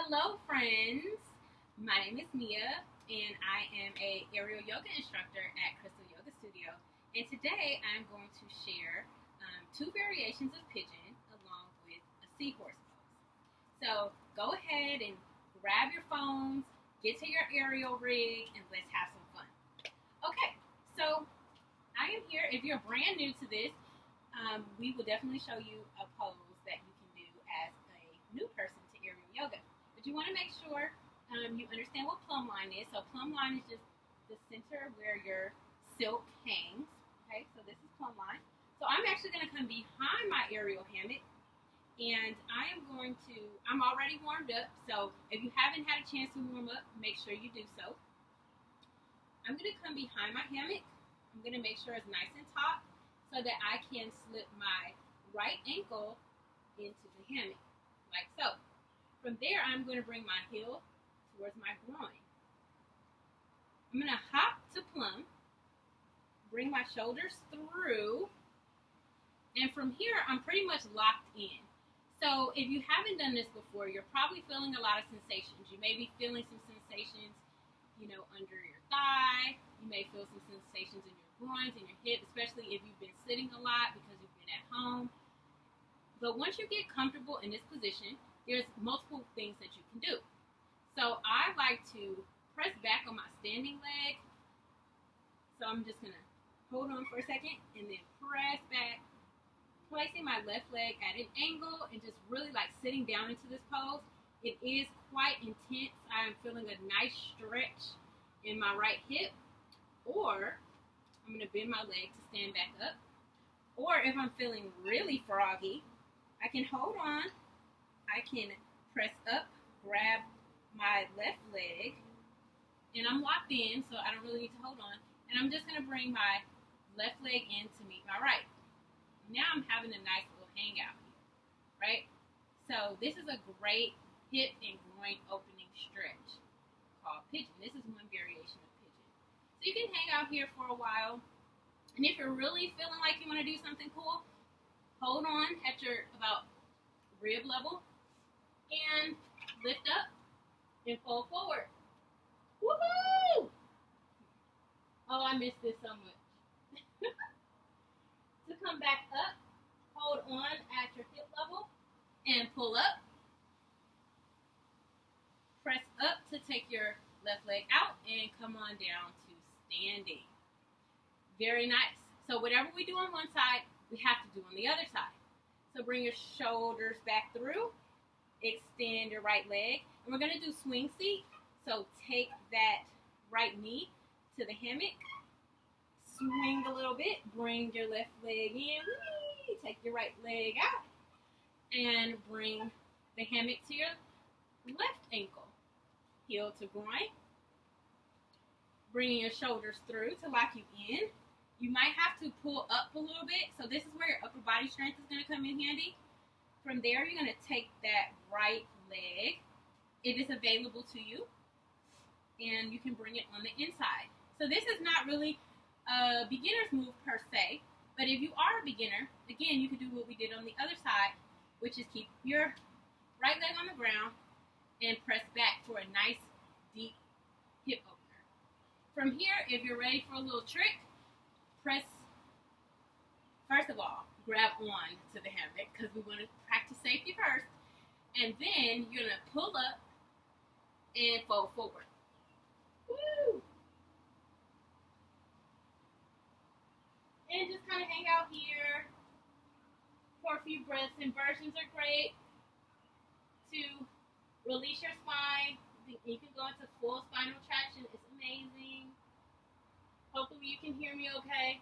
Hello friends, my name is Mia and I am a aerial yoga instructor at Crystal Yoga Studio, and today I'm going to share two variations of pigeon along with a seahorse pose. So go ahead and grab your phones, get to your aerial rig, and let's have some fun. Okay, so I am here. If you're brand new to this, we will definitely show you a pose that you can do as a new person to aerial yoga. But you want to make sure you understand what plumb line is. So plumb line is just the center where your silk hangs. Okay, so this is plumb line. So I'm actually going to come behind my aerial hammock, and I'm already warmed up. So if you haven't had a chance to warm up, make sure you do so. I'm going to come behind my hammock. I'm going to make sure it's nice and taut so that I can slip my right ankle into the hammock, like so. From there, I'm going to bring my heel towards my groin. I'm going to hop to plumb, bring my shoulders through, and from here, I'm pretty much locked in. So if you haven't done this before, you're probably feeling a lot of sensations. You may be feeling some sensations, under your thigh. You may feel some sensations in your groins and your hip, especially if you've been sitting a lot because you've been at home. But once you get comfortable in this position, there's multiple things that you can do. So I like to press back on my standing leg. So I'm just going to hold on for a second and then press back, placing my left leg at an angle and just really like sitting down into this pose. It is quite intense. I am feeling a nice stretch in my right hip. Or I'm going to bend my leg to stand back up. Or if I'm feeling really froggy, I can hold on. I can press up, grab my left leg, and I'm locked in, so I don't really need to hold on. And I'm just going to bring my left leg in to meet my right. Now I'm having a nice little hangout here, right? So this is a great hip and groin opening stretch called pigeon. This is one variation of pigeon. So you can hang out here for a while. And if you're really feeling like you want to do something cool, hold on at your about rib level and lift up and fold forward. Woohoo! Oh, I missed this so much. To come back up, hold on at your hip level and pull up. Press up to take your left leg out and come on down to standing. Very nice. So whatever we do on one side, we have to do on the other side. So bring your shoulders back through, extend your right leg, and we're going to do swing seat. So take that right knee to the hammock, swing a little bit, bring your left leg in, take your right leg out, and bring the hammock to your left ankle. Heel to groin, bringing your shoulders through to lock you in. You might have to pull up a little bit, so this is where your upper body strength is going to come in handy. From there, you're going to take that right leg, if it's available to you, and you can bring it on the inside. So this is not really a beginner's move per se, but if you are a beginner, again, you can do what we did on the other side, which is keep your right leg on the ground and press back for a nice, deep hip opener. From here, if you're ready for a little trick, first of all, grab on to the hammock because we want to practice safety first. And then you're going to pull up and fold forward. Woo! And just kind of hang out here for a few breaths. Inversions are great to release your spine. You can go into full spinal traction. It's amazing. Hopefully you can hear me okay.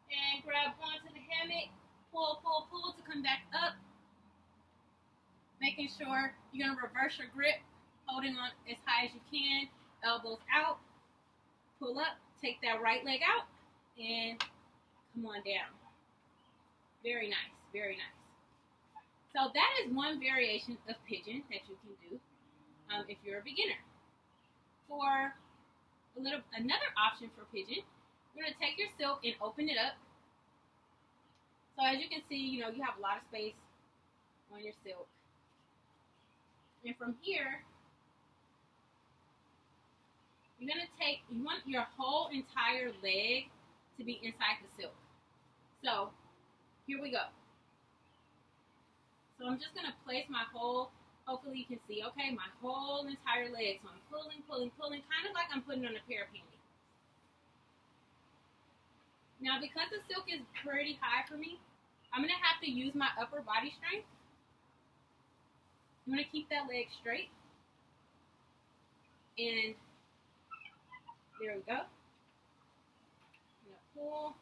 And grab onto the hammock. Pull, pull, pull to come back up. Making sure you're going to reverse your grip. Holding on as high as you can. Elbows out. Pull up. Take that right leg out. And come on down. Very nice. Very nice. So that is one variation of pigeon that you can do if you're a beginner. For another option for pigeon, you're going to take your silk and open it up. So as you can see, you have a lot of space on your silk. And from here, you're going to you want your whole entire leg to be inside the silk. So here we go. So I'm just going to place my whole, hopefully you can see, okay, my whole entire leg. So I'm pulling, pulling, pulling, kind of like I'm putting on a pair of panties. Now because the silk is pretty high for me, I'm going to have to use my upper body strength. I'm going to keep that leg straight. And there we go. I'm going to pull.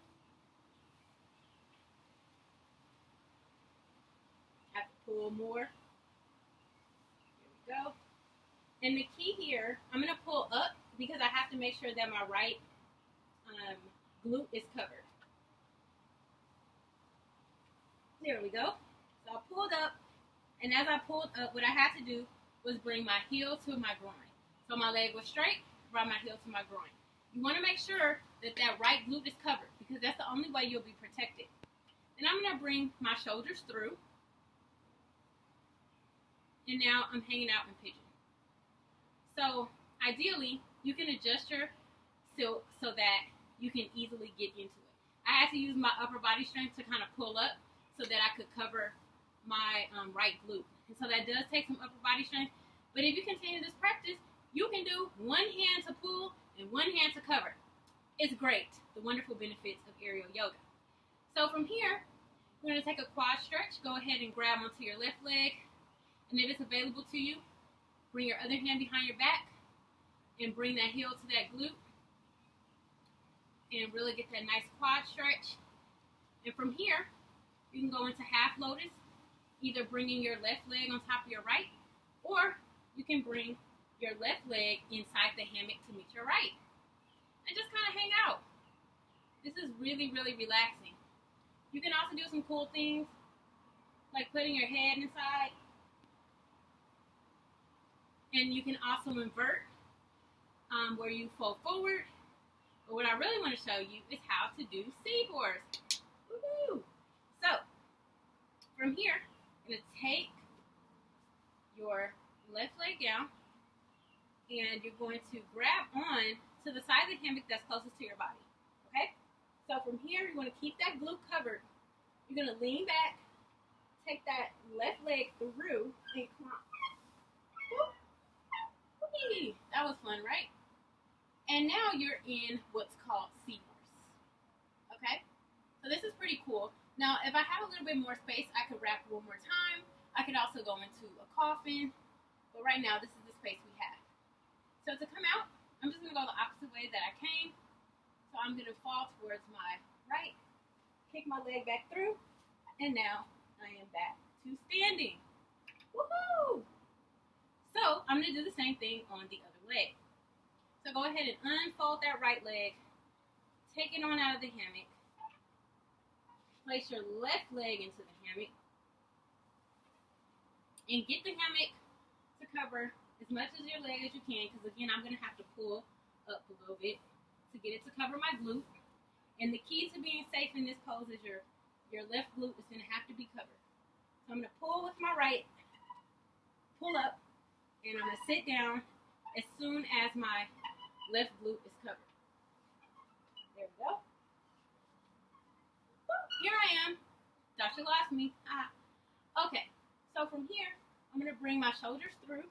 Have to pull more. There we go. And the key here, I'm going to pull up because I have to make sure that my right glute is covered. There we go. So I pulled up, and as I pulled up, what I had to do was bring my heel to my groin. So my leg was straight, brought my heel to my groin. You want to make sure that that right glute is covered because that's the only way you'll be protected. Then I'm going to bring my shoulders through, and now I'm hanging out in pigeon. So ideally, you can adjust your silk so that you can easily get into it. I had to use my upper body strength to kind of pull up so that I could cover my right glute. And so that does take some upper body strength. But if you continue this practice, you can do one hand to pull and one hand to cover. It's great, the wonderful benefits of aerial yoga. So from here, we're going to take a quad stretch. Go ahead and grab onto your left leg. And if it's available to you, bring your other hand behind your back and bring that heel to that glute. And really get that nice quad stretch. And from here, you can go into half lotus, either bringing your left leg on top of your right, or you can bring your left leg inside the hammock to meet your right. And just kind of hang out. This is really, really relaxing. You can also do some cool things, like putting your head inside. And you can also invert, where you fold forward. But what I really want to show you is how to do seahorse. Woohoo! So, from here, you're going to take your left leg down, and you're going to grab on to the side of the hammock that's closest to your body. Okay? So from here, you're going to keep that glute covered. You're going to lean back, take that left leg through, and come on. Whee! That was fun, right? And now you're in what's called seahorse. Okay? So this is pretty cool. Now, if I have a little bit more space, I could wrap one more time. I could also go into a coffin. But right now, this is the space we have. So to come out, I'm just going to go the opposite way that I came. So I'm going to fall towards my right, kick my leg back through, and now I am back to standing. Woohoo! So I'm going to do the same thing on the other leg. So go ahead and unfold that right leg, take it on out of the hammock, place your left leg into the hammock, and get the hammock to cover as much of your leg as you can, because again, I'm going to have to pull up a little bit to get it to cover my glute. And the key to being safe in this pose is your left glute is going to have to be covered. So I'm going to pull with my right, pull up, and I'm going to sit down as soon as my left glute is covered. There we go. Here I am. Thought you lost me. Okay, so from here, I'm going to bring my shoulders through.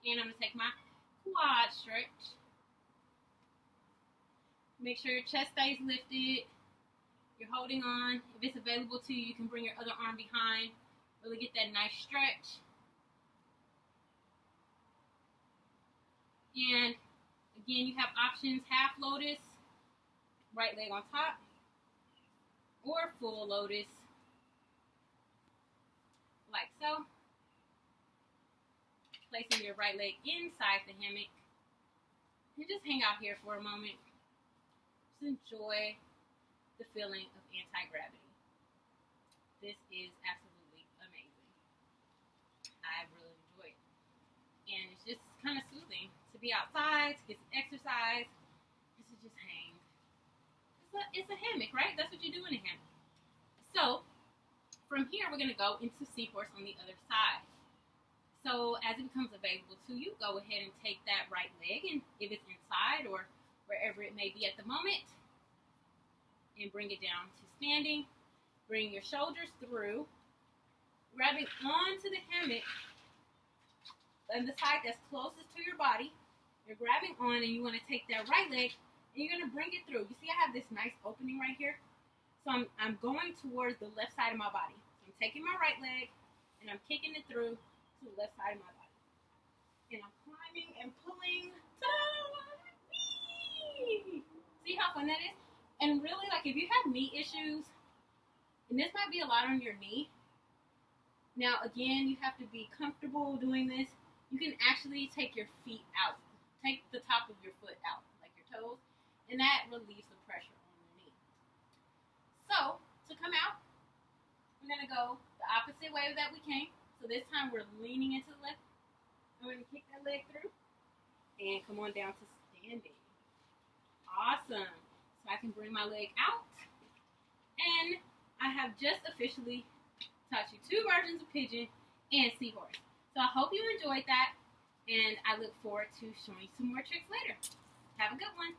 And I'm going to take my quad stretch. Make sure your chest stays lifted. You're holding on. If it's available to you, you can bring your other arm behind. Really get that nice stretch. And again, you have options: half lotus, right leg on top, or full lotus, like so. Placing your right leg inside the hammock. And just hang out here for a moment. Just enjoy the feeling of anti-gravity. This is absolutely amazing. I really enjoy it. And it's just kind of soothing to be outside, to get some exercise, just to just hang. It's a hammock, right? That's what you do in a hammock. So, from here, we're going to go into seahorse on the other side. So as it becomes available to you, go ahead and take that right leg, and if it's inside or wherever it may be at the moment, and bring it down to standing. Bring your shoulders through, grabbing onto the hammock on the side that's closest to your body. You're grabbing on, and you want to take that right leg, and you're going to bring it through. You see I have this nice opening right here? So I'm going towards the left side of my body. So I'm taking my right leg, and I'm kicking it through to the left side of my body. And I'm climbing and pulling. See how fun that is? And really, like, if you have knee issues, and this might be a lot on your knee. Now, again, you have to be comfortable doing this. You can actually take your feet out. Take the top of your foot out, like your toes, and that relieves the pressure on your knee. So, to come out, we're going to go the opposite way that we came. So this time we're leaning into the left. I'm going to kick that leg through and come on down to standing. Awesome. So I can bring my leg out. And I have just officially taught you 2 versions of pigeon and seahorse. So I hope you enjoyed that. And I look forward to showing you some more tricks later. Have a good one.